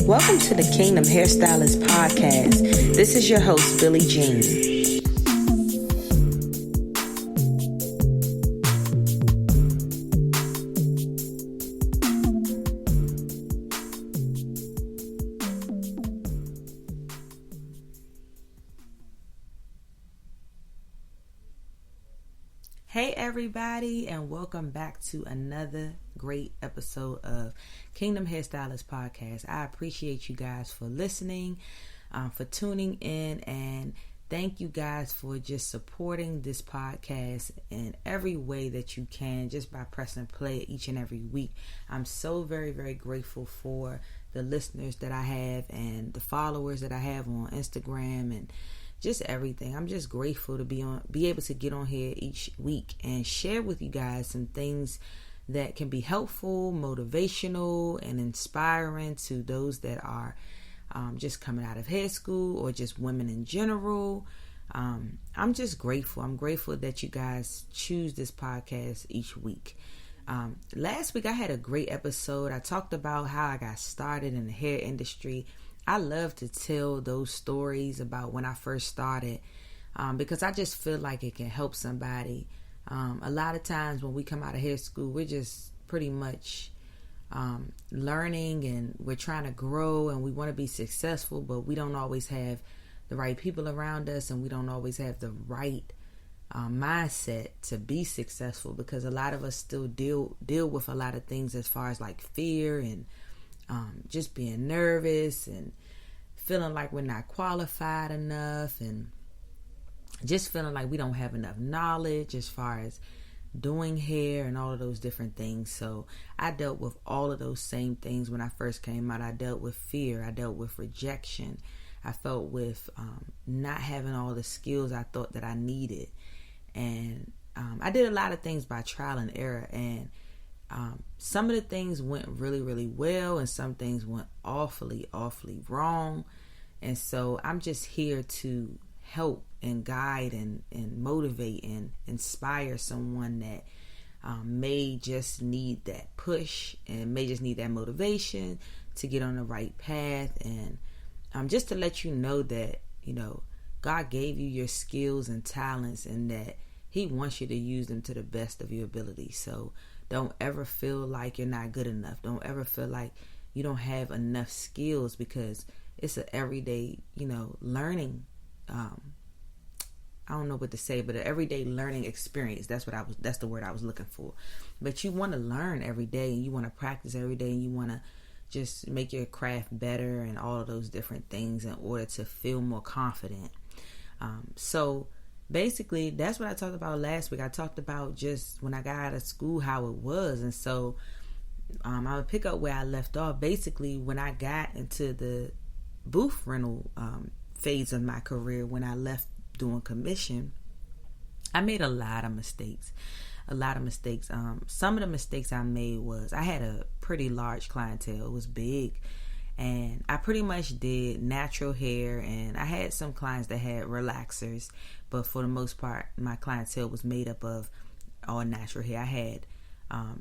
Welcome to the Kingdom Hairstylist podcast. This is your host, Billie Jean. Hey everybody, and welcome back to another great episode of Kingdom Hairstylist podcast. I appreciate you guys for listening, for tuning in, and thank you guys for just supporting this podcast in every way that you can, just by pressing play each and every week. I'm so very, very grateful for the listeners that I have and the followers that I have on Instagram and just everything. I'm just grateful to be able to get on here each week and share with you guys some things that can be helpful, motivational, and inspiring to those that are just coming out of hair school or just women in general. I'm just grateful. I'm grateful that you guys choose this podcast each week. Last week I had a great episode. I talked about how I got started in the hair industry. I love to tell those stories about when I first started because I just feel like it can help somebody. A lot of times when we come out of hair school, we're just pretty much learning and we're trying to grow and we want to be successful, but we don't always have the right people around us and we don't always have the right mindset to be successful, because a lot of us still deal with a lot of things as far as like fear and just being nervous and feeling like we're not qualified enough and just feeling like we don't have enough knowledge as far as doing hair and all of those different things. So I dealt with all of those same things when I first came out. I dealt with fear. I dealt with rejection. I felt with not having all the skills I thought that I needed. And I did a lot of things by trial and error, and some of the things went really, really well, and some things went awfully, awfully wrong. And so I'm just here to help and guide and motivate and inspire someone that may just need that push and may just need that motivation to get on the right path. And just to let you know that, you know, God gave you your skills and talents and that He wants you to use them to the best of your ability. So don't ever feel like you're not good enough. Don't ever feel like you don't have enough skills, because it's an everyday, learning. I don't know what to say, but an everyday learning experience. That's the word I was looking for. But you want to learn every day, and you want to practice every day, and you want to just make your craft better and all of those different things in order to feel more confident. So basically, that's what I talked about last week. I talked about just when I got out of school, how it was. And so I would pick up where I left off. Basically, when I got into the booth rental phase of my career, when I left doing commission, I made a lot of mistakes. Some of the mistakes I made was I had a pretty large clientele. It was big. And I pretty much did natural hair, and I had some clients that had relaxers, but for the most part, my clientele was made up of all natural hair. I had,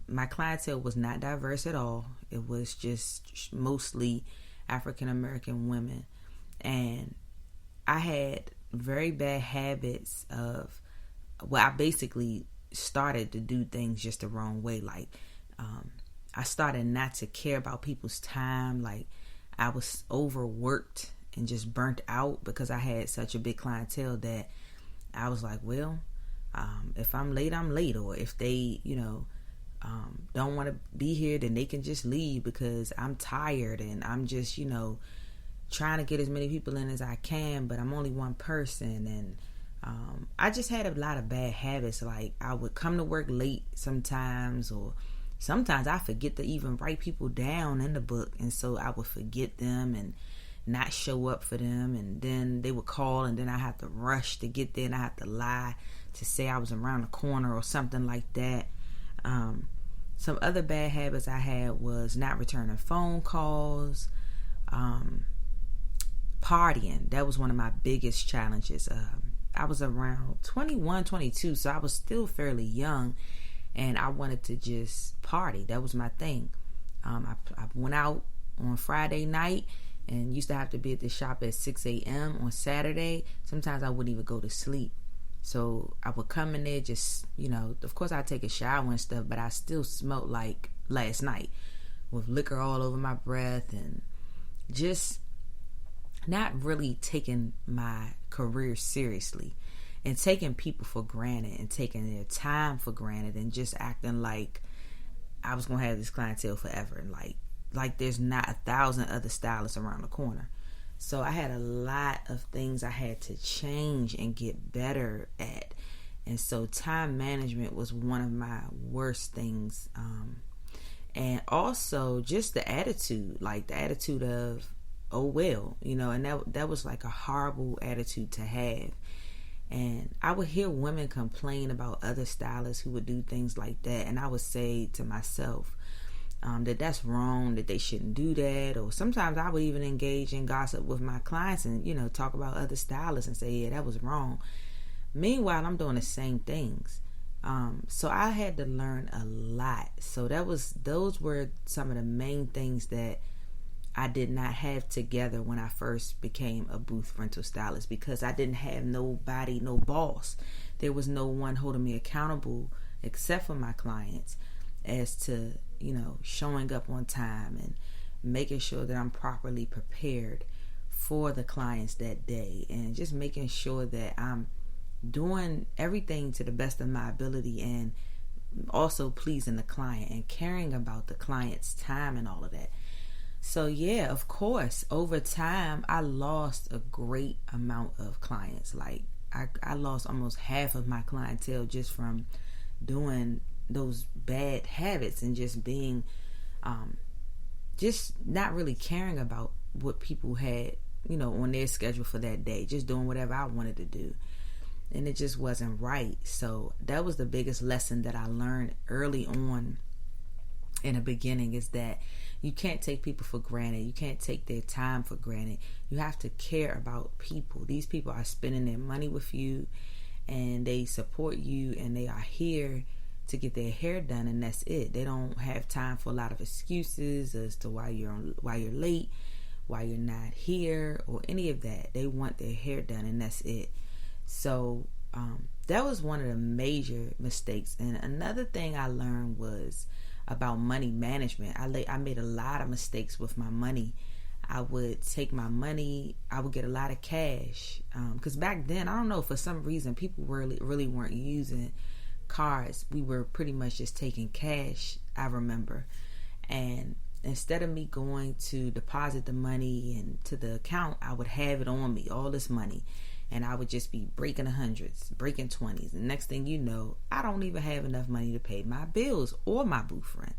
my clientele was not diverse at all. It was just mostly African American women. And I had very bad habits of, I basically started to do things just the wrong way. Like, I started not to care about people's time. Like, I was overworked and just burnt out because I had such a big clientele that I was like, well, if I'm late, I'm late. Or if they, don't want to be here, then they can just leave because I'm tired and I'm just, trying to get as many people in as I can, but I'm only one person. And I just had a lot of bad habits. Like, I would come to work late sometimes, or sometimes I forget to even write people down in the book. And so I would forget them and not show up for them. And then they would call, and then I had to rush to get there, and I had to lie to say I was around the corner or something like that. Some other bad habits I had was not returning phone calls, partying. That was one of my biggest challenges. I was around 21, 22, so I was still fairly young. And I wanted to just party. That was my thing. I went out on Friday night and used to have to be at the shop at 6 a.m. on Saturday, sometimes I wouldn't even go to sleep. So I would come in there just, of course I'd take a shower and stuff, but I still smelled like last night with liquor all over my breath and just not really taking my career seriously and taking people for granted and taking their time for granted and just acting like I was going to have this clientele forever and like there's not 1,000 other stylists around the corner. So I had a lot of things I had to change and get better at. And so time management was one of my worst things. And also just the attitude of, oh well, and that was like a horrible attitude to have. And I would hear women complain about other stylists who would do things like that. And I would say to myself, that that's wrong, that they shouldn't do that. Or sometimes I would even engage in gossip with my clients and, talk about other stylists and say, yeah, that was wrong. Meanwhile, I'm doing the same things. So I had to learn a lot. So those were some of the main things that I did not have together when I first became a booth rental stylist, because I didn't have nobody, no boss. There was no one holding me accountable except for my clients as to, showing up on time and making sure that I'm properly prepared for the clients that day, and just making sure that I'm doing everything to the best of my ability and also pleasing the client and caring about the client's time and all of that. So yeah, of course, over time, I lost a great amount of clients. Like I lost almost half of my clientele just from doing those bad habits and just being, just not really caring about what people had, on their schedule for that day, just doing whatever I wanted to do. And it just wasn't right. So that was the biggest lesson that I learned early on in the beginning, is that you can't take people for granted. You can't take their time for granted. You have to care about people. These people are spending their money with you and they support you and they are here to get their hair done, and that's it. They don't have time for a lot of excuses as to why you're late, why you're not here, or any of that. They want their hair done, and that's it. So that was one of the major mistakes. And another thing I learned was about money management. I made a lot of mistakes with my money. I would take my money, I would get a lot of cash, because back then, I don't know, for some reason people really weren't using cards. We were pretty much just taking cash, I remember. And instead of me going to deposit the money into the account, I would have it on me, all this money, and I would just be breaking 100s, breaking 20s. And next thing you know, I don't even have enough money to pay my bills or my booth rent.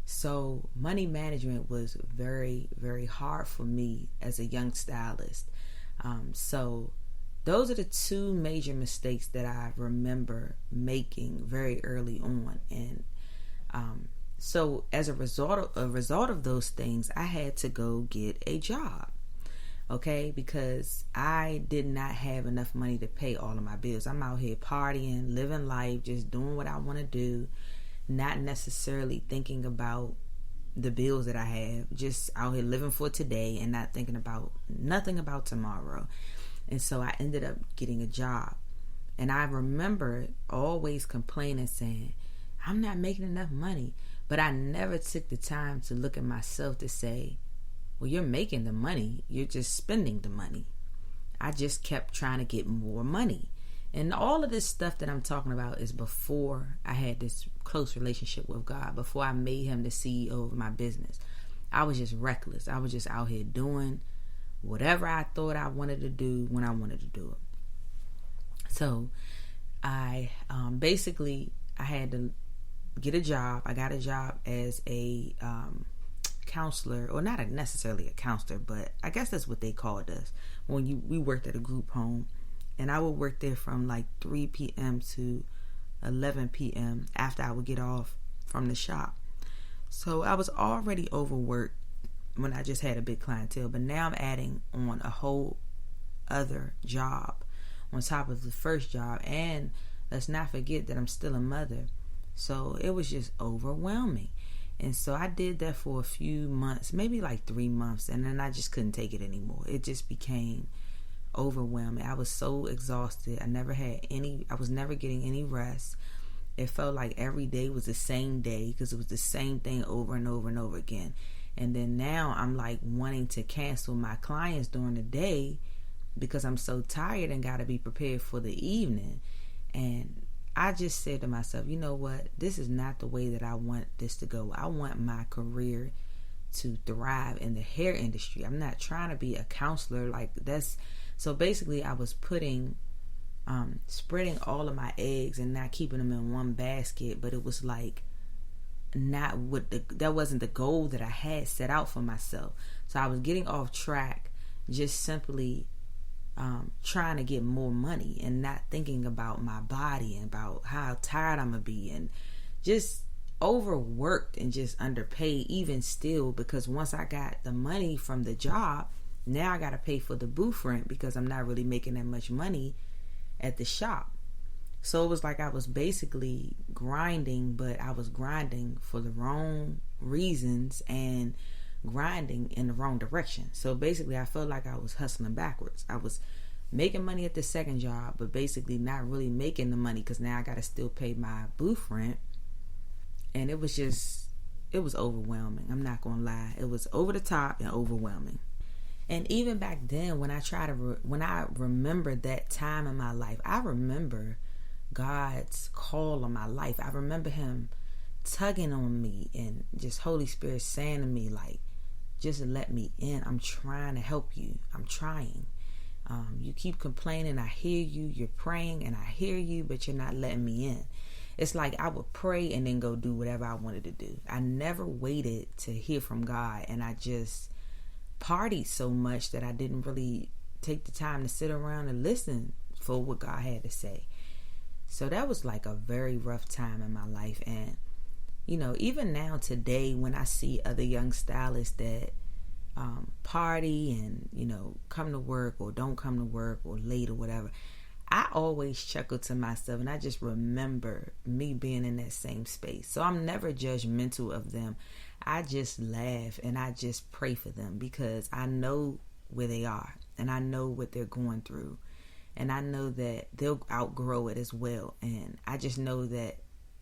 So money management was very, very hard for me as a young stylist. So those are the two major mistakes that I remember making very early on. And so as a result of those things, I had to go get a job. Okay, because I did not have enough money to pay all of my bills. I'm out here partying, living life, just doing what I want to do, not necessarily thinking about the bills that I have, just out here living for today and not thinking about nothing about tomorrow. And so I ended up getting a job. And I remember always complaining, saying, I'm not making enough money. But I never took the time to look at myself to say, well, you're making the money, you're just spending the money. I just kept trying to get more money. And all of this stuff that I'm talking about is before I had this close relationship with God, before I made him the CEO of my business. I was just reckless. I was just out here doing whatever I thought I wanted to do when I wanted to do it. So I I had to get a job. I got a job as a counselor, or not necessarily a counselor, but I guess that's what they called us when we worked at a group home. And I would work there from like 3 p.m. to 11 p.m. after I would get off from the shop. So I was already overworked when I just had a big clientele, but now I'm adding on a whole other job on top of the first job. And let's not forget that I'm still a mother. So it was just overwhelming. And so I did that for a few months, maybe like 3 months, and then I just couldn't take it anymore. It just became overwhelming. I was so exhausted. I was never getting any rest. It felt like every day was the same day because it was the same thing over and over and over again. And then now I'm like wanting to cancel my clients during the day because I'm so tired and got to be prepared for the evening. And I just said to myself, you know what? This is not the way that I want this to go. I want my career to thrive in the hair industry. I'm not trying to be a counselor like that's. So basically I was spreading all of my eggs and not keeping them in one basket, but it was like that wasn't the goal that I had set out for myself. So I was getting off track, just simply trying to get more money and not thinking about my body and about how tired I'm gonna be, and just overworked and just underpaid even still, because once I got the money from the job, now I gotta pay for the booth rent because I'm not really making that much money at the shop. So it was like I was basically grinding, but I was grinding for the wrong reasons and grinding in the wrong direction. So basically I felt like I was hustling backwards. I was making money at the second job, but basically not really making the money because now I got to still pay my booth rent. And it was overwhelming. I'm not going to lie. It was over the top and overwhelming. And even back then, when I remember that time in my life, I remember God's call on my life. I remember him tugging on me and just Holy Spirit saying to me, like, just let me in. I'm trying to help you. I'm trying. You keep complaining. I hear you. You're praying and I hear you, but you're not letting me in. It's like I would pray and then go do whatever I wanted to do. I never waited to hear from God, and I just partied so much that I didn't really take the time to sit around and listen for what God had to say. So that was like a very rough time in my life. And even now today, when I see other young stylists that party and come to work or don't come to work or late or whatever, I always chuckle to myself, and I just remember me being in that same space. So I'm never judgmental of them. I just laugh and I just pray for them because I know where they are and I know what they're going through, and I know that they'll outgrow it as well. And I just know that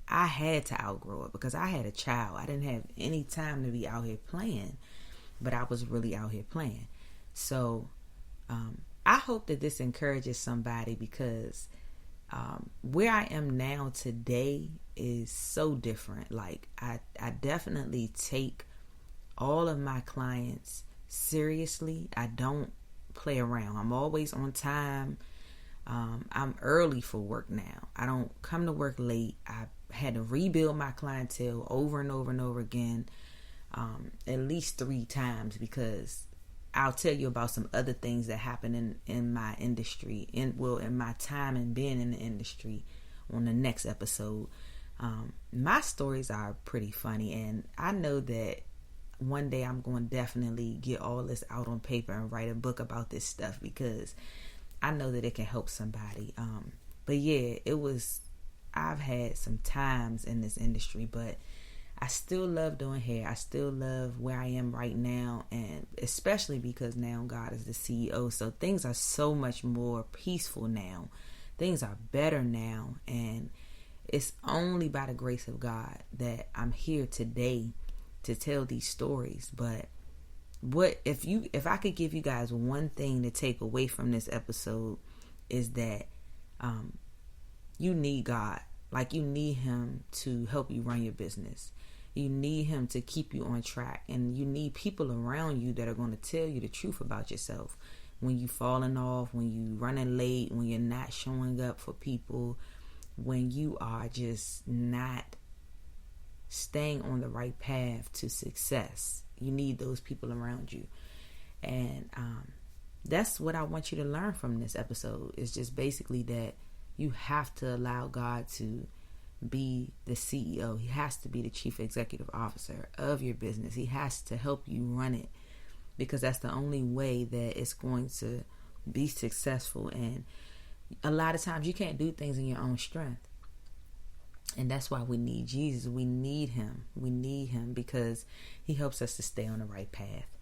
I had to outgrow it because I had a child. I didn't have any time to be out here playing, but I was really out here playing. So I hope that this encourages somebody, because where I am now today is so different. Like I definitely take all of my clients seriously. I don't play around. I'm always on time. I'm early for work now. I don't come to work late. I had to rebuild my clientele over and over and over again, at least 3 times, because I'll tell you about some other things that happen in my industry, in my time and being in the industry on the next episode. My stories are pretty funny, and I know that one day I'm going to definitely get all this out on paper and write a book about this stuff, because I know that it can help somebody. But yeah, I've had some times in this industry, but I still love doing hair. I still love where I am right now, and especially because now God is the CEO. So things are so much more peaceful now. Things are better now, and it's only by the grace of God that I'm here today to tell these stories. But if I could give you guys one thing to take away from this episode, is that you need God. Like, you need him to help you run your business. You need him to keep you on track, and you need people around you that are going to tell you the truth about yourself. When you falling off, when you running late, when you're not showing up for people, when you are just not staying on the right path to success. You need those people around you. And that's what I want you to learn from this episode, is just basically that you have to allow God to be the CEO. He has to be the chief executive officer of your business. He has to help you run it, because that's the only way that it's going to be successful. And a lot of times you can't do things in your own strength. And that's why we need Jesus. We need him. We need him because he helps us to stay on the right path.